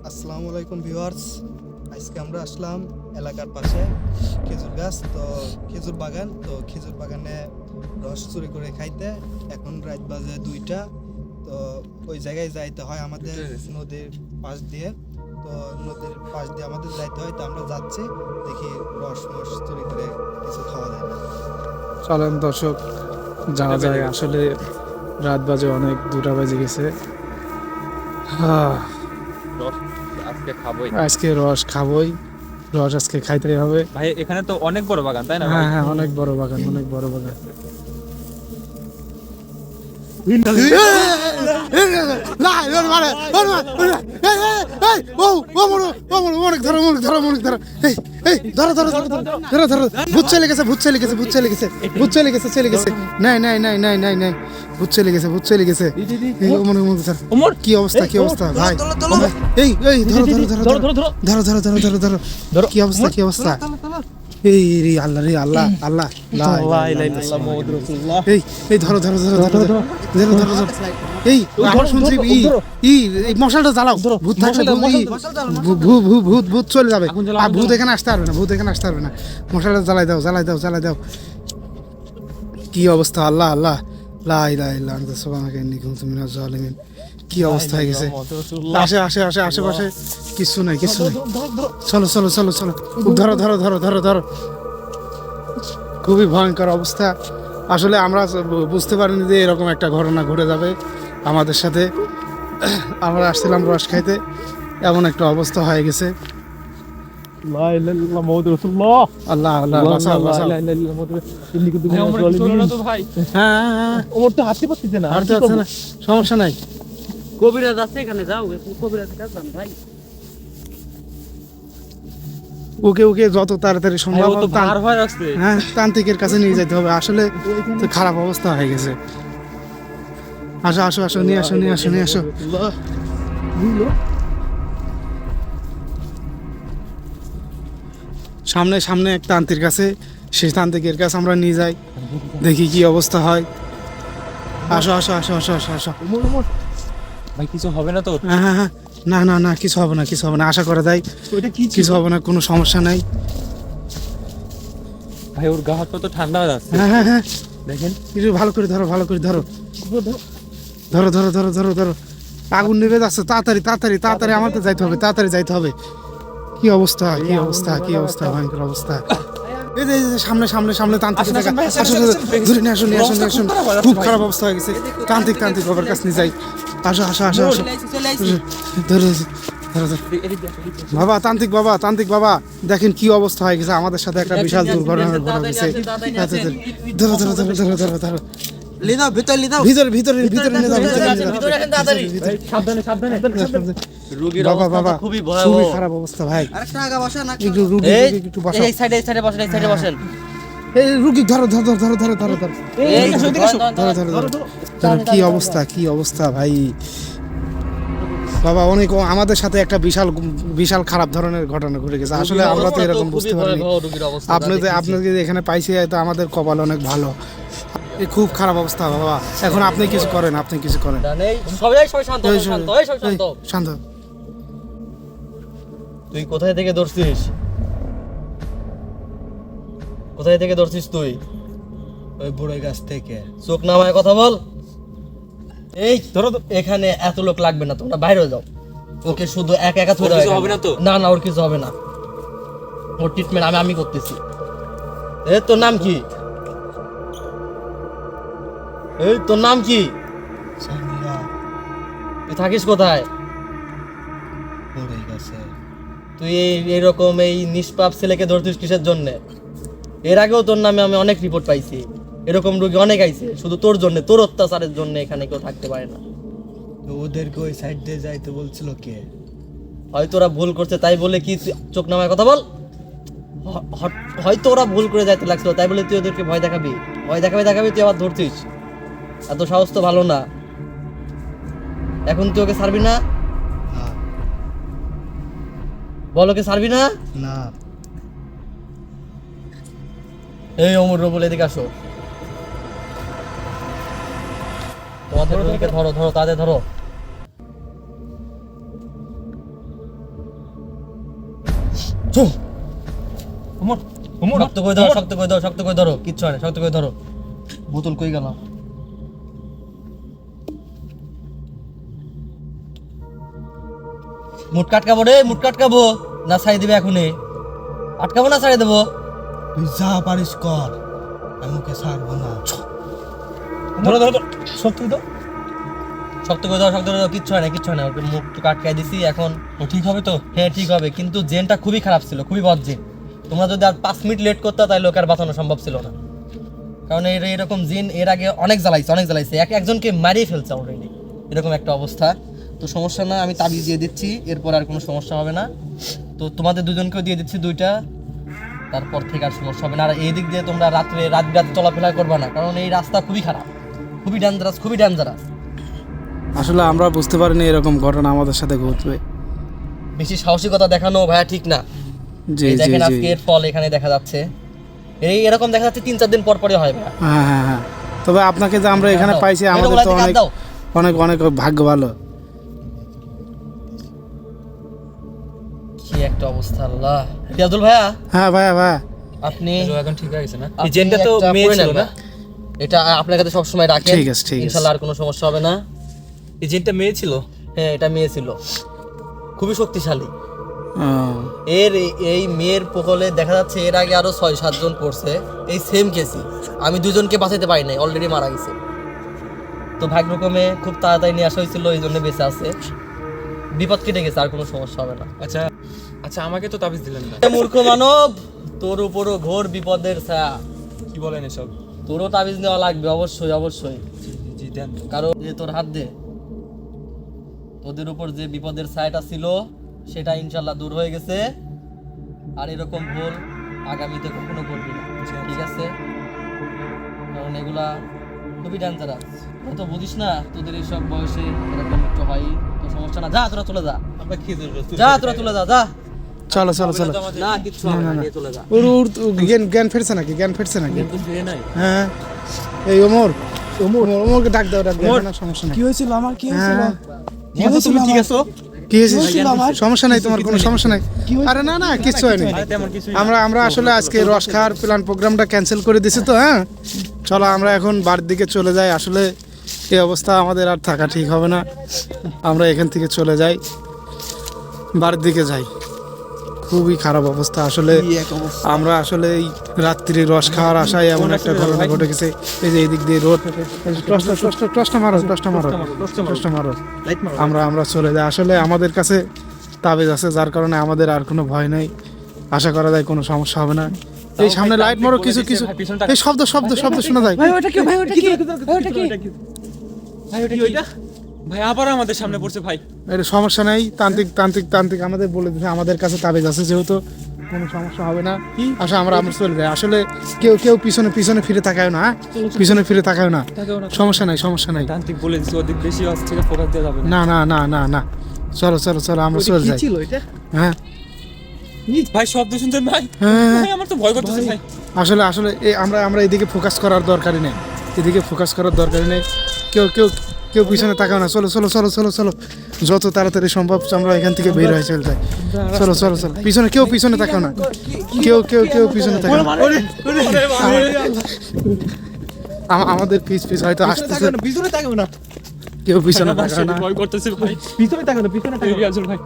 আসসালামু আলাইকুম ভিউয়ার্স, আজকে আমরা আসলাম এলাকার পাশে খেজুর গাছ, তো খেজুর বাগান, তো খেজুর বাগানে রস চুরি করে খাইতে। এখন রাত বাজে 2টা, তো ওই জায়গায় যাইতে হয় আমাদের নদীর পাশ দিয়ে। তো নদীর পাশ দিয়ে আমাদের যাইতে হয়, তো আমরা যাচ্ছি, দেখি রস চুরি করে কিছু খাওয়া যায় না। চলেন দর্শক যাওয়া যায়। আসলে রাত বাজে অনেক, 2টা বেজে গেছে। আজকে রস খাবোই, রস আজকে খাইতেই হবে ভাই। এখানে তো অনেক বড় বাগান, তাই না? হ্যাঁ হ্যাঁ, অনেক বড় বাগান, অনেক বড় বাগান। ভূত চলে গেছে, ভূত চলে গেছে, ভূত চলে গেছে, ভূত চলে গেছে, চলে গেছে। নাই নাই নাই নাই নাই নাই, ভূত চলে গেছে, ভূত চলে গেছে। কি অবস্থা, কি অবস্থা ভাই? এই এই ধরো ধরো ধরো ধরো ধরো ধরো ধরো ধরো ধরো ধরো, কি অবস্থা, কি অবস্থা? এই রে আল্লাহ, রে আল্লাহ, আল্লাহ, এই এই ধরো ধরো ধরো ধরো ধরো ধরো ধরো। এই আমরা শুনছি এই মশালটা জ্বালাও, ভূত থাকলে ভূত ভূত চলে যাবে। আর ভূত এখানে আসতে পারবে না, ভূত এখানে আসতে পারবে না। মশালটা জ্বালাই দাও, জ্বালাই দাও, জ্বালাই দাও। কি অবস্থা, আল্লাহ আল্লাহ, লা ইলাহা ইল্লা আনতা সুবহানাকা ইন্নী কুনতু মিনাজ জালিমিন। কি অবস্থা হয়ে গেছে? আসে আসে আসে, আশেপাশে কিছু নাই, কিছু নাই। চলো চলো চলো চলো, ধরো ধরো ধরো ধরো ধরো। খুবই ভয়ঙ্কর অবস্থা। আসলে আমরা বুঝতে পারিনি যে এরকম একটা ঘটনা ঘটে যাবে আমাদের সাথে। আমরা আসছিলাম রস খাইতে, এমন একটা অবস্থা হয়ে গেছে। আল্লাহ আল্লাহ, বাঁচাও বাঁচাও। হ্যাঁ, ওমর তো হাঁটতে পারতেছে না, হাঁটতে পারছে না, সমস্যা নাই। কবিরাজ আছে এখানে, যাও কবিরাজ কাছে ভাই। ওকে ওকে যত তাড়াতাড়ি সম্ভব হ্যাঁ তান্ত্রিকের কাছে নিয়ে যেতে হবে। আসলে তো খারাপ অবস্থা হয়ে গেছে। আসো আসো আসো, নিয়ে আসো নিয়ে আসো নিয়ে আসো। সামনে সামনে এক তান্ত্রিক কাছে, সেই তান্ত্রিকের কাছে আমরা নিয়ে যাই, দেখি কি অবস্থা হয়। আসো আসো আসো আসো আসো আসো। ভাই কিছু হবে না তো? হ্যাঁ হ্যাঁ হ্যাঁ, না না না, কিছু হবে না, কিছু হবে না, আশা করা যায় কিছু হবে না, কোনো সমস্যা নাই। ভাই ওর গা হাত পা তো ঠান্ডা হয়ে যাচ্ছে। হ্যাঁ হ্যাঁ হ্যাঁ, দেখেন একটু ভালো করে ধরো, ভালো করে ধরো, ধরো ধরো ধরো ধরো ধরো। আগুন নিভে যাচ্ছে, তাড়াতাড়ি তাড়াতাড়ি তাড়াতাড়ি আমাদের যাইতে হবে, তাড়াতাড়ি যাইতে হবে। কি অবস্থা, কি অবস্থা, কি অবস্থা, ভয়ঙ্কর অবস্থা। এই যে সামনে সামনে সামনে তান্ত্রিক, ধরে নিয়ে আসুন, নিয়ে আসুন, নিয়ে আসুন। খুব খারাপ অবস্থা হয়ে গেছে, তান্ত্রিক তান্ত্রিক বাবার কাছে নিয়ে যাই। আসো আসো আসো আসো, ধরো ধরো ধরো। বাবা তান্ত্রিক বাবা, তান্ত্রিক বাবা, দেখেন কি অবস্থা হয়ে গেছে, আমাদের সাথে একটা বিশাল দুর্ঘটনা ঘটে গেছে। ধরো ধরো ধরো ধরো ধরো ধরো, ভিতরে ভিতরে ভিতরে নিয়ে যাও, সাবধানে সাবধানে। বাবা বাবা, খুবই খারাপ অবস্থা ভাই। একটু রুগী একটু বসাও, এই সাইডে বসেন, এই সাইডে বসেন। এই রুগী ধরো ধরো ধরো ধরো ধরো ধরো ধরো ধরো ধরো। কি অবস্থা, কি অবস্থা ভাই। বাবা অনেক, আমাদের সাথে একটা বিশাল বিশাল খারাপ ধরনের ঘটনা ঘটে গেছে। আসলে আমরা তো এরকম বুঝতে পারিনি। আপনাদের এখানে পাইছি, তো আমাদের কপাল অনেক ভালো। খুব খারাপ অবস্থা বাবা। এখন আপনি কিছু করেন, আপনি কিছু করেন। শান্ত। তুই কোথায় থেকে ধরছিস? কোথায় থেকে ধরছিস তুই? ওই বুড়ো গাছ থেকে। চোখ নামায় কথা বল। এই ধরো, এখানে এত লোক লাগবে না, তোমরা বাইরে যাও। ওকে শুধু একা একা ধরে দাও। হবে না তো? না না, ওর কিছু হবে না। ওর ট্রিটমেন্ট আমি করতেছি। এই তোর নাম কি? এই তোর নাম কি? তুই থাকিস কোথায়? তুই এইরকম এই নিষ্পাপ ছেলেকে ধরছিস কিসের জন্য? এর আগেও তোর নামে আমি অনেক রিপোর্ট পাইছি, এরকম রোগী অনেক আইছে, শুধু তোর জন্য, তোর অত্যাচারের জন্য এখানে কেউ থাকতে পারে না। ওদেরকে ওই সাইড দিয়ে যাইতে বলছিল কে? হয়তো ওরা ভুল করছে, তাই বলে কি চোখ নামায় কথা বল? হয়তো ওরা ভুল করে যাইতে লাগছিল, তাই বলে তুই ওদেরকে ভয় দেখাবি? ভয় দেখাবি তুই আবার ধরছিস? এত সাহস তো ভালো না। এখন তুই ওকে ছাড়বি না? বল ওকে ছাড়বি না? না এই অমর রবুল এদিকে আসো। তোমাদের দুজনকে ধরো ধরো তাদের ধরো। চুপ। ওমর ওমর শক্ত করে ধরো, শক্ত করে ধরো, শক্ত করে ধরো, কিচ্ছু হয় না, শক্ত করে ধরো। বোতল কই গেল? মুট কাটকাবো রে, মুট কাটকাবো না ছাড়ি দিবে এখনই? আটকাবো না ছাড়ি দেবো? তুই যা পারিস কর, আমি ওকে ছাড়বো না। ধরো ধরো ধরো শক্ত দাও শক্ত করে ধরো, শক্ত করে ধরো, কিচ্ছু হয় না, কিচ্ছু হয় না। ওকে মুখ তো কাটকাই দিছি এখন। ও ঠিক হবে তো? হ্যাঁ ঠিক হবে, কিন্তু জেনটা খুবই খারাপ ছিল, খুবই বদ জেন। তোমরা যদি আর 5 মিনিট লেট করতে তাহলে ওকে আর বাঁচানো সম্ভব ছিল না, কারণ এরকম জিন এর আগে অনেক জ্বালাইছে, একজনকে মারিয়ে ফেলছে অলরেডি, এরকম একটা অবস্থা। তো সমস্যা না, আমি তাবিজ দিয়ে দিচ্ছি, এরপর আর কোনো সমস্যা হবে না। তো তোমাদের দুজনকেও দিয়ে দিচ্ছি 2টা, তারপর থেকে আর সমস্যা হবে না। আর এই দিক দিয়ে তোমরা রাত বিরাতে চলাফেরা করবা না, কারণ এই রাস্তা খুবই খারাপ, খুবই ডেঞ্জারাস, খুবই ডেঞ্জারাস। আসলে আমরা বুঝতে পারিনি এরকম ঘটনা আমাদের সাথে ঘটবে। বেশি সাহসিকতা দেখানো ভাইয়া ঠিক না। জি এই জি দেখেন জি আজকে এর ফল এখানে দেখা যাচ্ছে। এরকম দেখা যাচ্ছে 3-4 দিন পর পরই হয় ভাইয়া। হ্যাঁ হ্যাঁ হ্যাঁ, তবে আপনাকে যে আমরা এখানে দাও, পাইছি বেরো আমাদের বলাতে তো কাট অনেক দাও। অনেক অনেক ভাগ্য ভালো। কি একটা অবস্থা আল্লাহ। রিয়াজুল ভাইয়া হ্যাঁ ভাইয়া ভাইয়া, আপনি এখন ঠিক হয়ে গেছে না? আপনি এই জেনটা তো একটা মেয়ে পরে ছিল নেন না? এটা আপনার কাছে সব সময় রাখেন, ঠিক আছে, ঠিক আছে। ইনশাআল্লাহ আর কোনো সমস্যা হবে না। এই জেনটা মেয়ে ছিল? হ্যাঁ এটা মেয়ে ছিল, খুবই শক্তিশালী। ও, এই মেয়ের প্রকলে দেখা যাচ্ছে এর আগে আরো 6-7 জন পড়ছে এই সেম কেসই। আমি 2জনকে বাঁচাতে পারি নাই, অলরেডি মারা গেছে। তো ভাগ্যক্রমে খুব তাড়াতাড়ি নিয়ে আসা হয়েছিল, এই জন্য বেঁচে আছে। বিপদ কেটে গেছে, আর কোনো সমস্যা হবে না। আচ্ছা আচ্ছা, আমাকে তো তাবিজ দিলেন না। মূর্খ মানব, তোর উপরও ঘোর বিপদের ছায়া। কি বলেন এসব? তোরও তাবিজ নেওয়া লাগবে, অবশ্যই অবশ্যই। জি দেন। কারণ যে তোর হাত দে, তোদের উপর যে বিপদের ছায়াটা ছিল সেটা ইনশাল্লাহ দূর হয়ে গেছে। আর এরকম ভুল আগামীতে কখনো করবি না, ঠিক আছে? কারণ এগুলা খুবই ডেঞ্জারাস। তো বুঝিস না, তোদের এইসব বয়সে এরকম একটু হয়, তো সমস্যা না। যা তোরা চলে যা, আমরা কি করব? যা তোরা চলে যা, যা। চলো চলো চলো। না কিচ্ছু হবে না, নিয়ে চলে যা। ওর ওর জ্ঞান ফিরছে নাকি? জ্ঞান ফিরছে নাকি? কিন্তু ফিরে নাই। হ্যাঁ, এই ওমর ওমর ওমরকে ডাক দাও, ডাক দাও, না সমস্যা নাই। কি হয়েছিল আমার? কি হয়েছিল? হ্যাঁ, তুমি ঠিক আছো? কি হয়েছে? সমস্যা নাই তোমার, কোনো সমস্যা নাই। আরে না না, কিচ্ছু হয়নি। আরে তেমন কিছু আমরা আসলে আজকে রস খাওয়ার প্ল্যান প্রোগ্রামটা ক্যান্সেল করে দিছি তো। হ্যাঁ চলো আমরা এখন বাড়ির দিকে চলে যাই। আসলে এই অবস্থা আমাদের আর থাকা ঠিক হবে না, আমরা এখান থেকে চলে যাই, বাড়ির দিকে যাই। খুবই খারাপ অবস্থা আসলে। আমরা আসলে এই রাত্রি রস খাওয়ার আশায় এমন একটা ঘটনা ঘটে গেছে। এই যে এদিক দিয়ে রোড, টসটা মারো, টসটা মারো, টসটা মারো। আমরা চলে যাই। আসলে আমাদের কাছে তাবিজ আছে, যার কারণে আমাদের আর কোনো ভয় নেই। আশা করা যায় কোনো সমস্যা হবে না। এই সামনে লাইট মারো, কিছু কিছু এই শব্দ শব্দ শব্দ শোনা যায়। ভাই ওটা কি? ভাই ওটা কি ওইটা? ভাই আবার আমাদের সামনে পড়ছে ভাই। এটা সমস্যা নেই, তান্ত্রিক আমাদের বলে দিচ্ছে আমাদের কাছে তাবিজ আছে, যেহেতু কোনো সমস্যা হবে না। আসলে আমরা চলে যাই। আসলে কেউ পিছনে ফিরে তাকায় না, হ্যাঁ? পিছনে ফিরে তাকায় না, সমস্যা নাই। তান্ত্রিক বলে দিচ্ছে ওদিক বেশি আসছে, ফোকাস দেওয়া যাবে না। না, চলো আমরা চলে যাই। ছিল এটা? হ্যাঁ ভাই শব্দ শুনছেন ভাই? হ্যাঁ, ভাই আমার তো ভয় করতেছে ভাই। আসলে আমরা এদিকে ফোকাস করার দরকারই নেই, এদিকে ফোকাস করার দরকারই নেই। কেউ পিছনে তাকাও না। চলো যত তাড়াতাড়ি সম্ভব আমরা এখান থেকে বের হয়ে চলে যাই। চলো পিছনে পিছনে তাকাও না, কেউ পিছনে তাকাও না। আমাদের পিছ হয়তো আসতেছে, পিছনে তাকাবো না, কেউ পিছনে তাকাও না। ভয় করতেছে ভাই। পিছনে তাকাবো না, পিছনে তাকাবো না। রিয়াজুল ভাই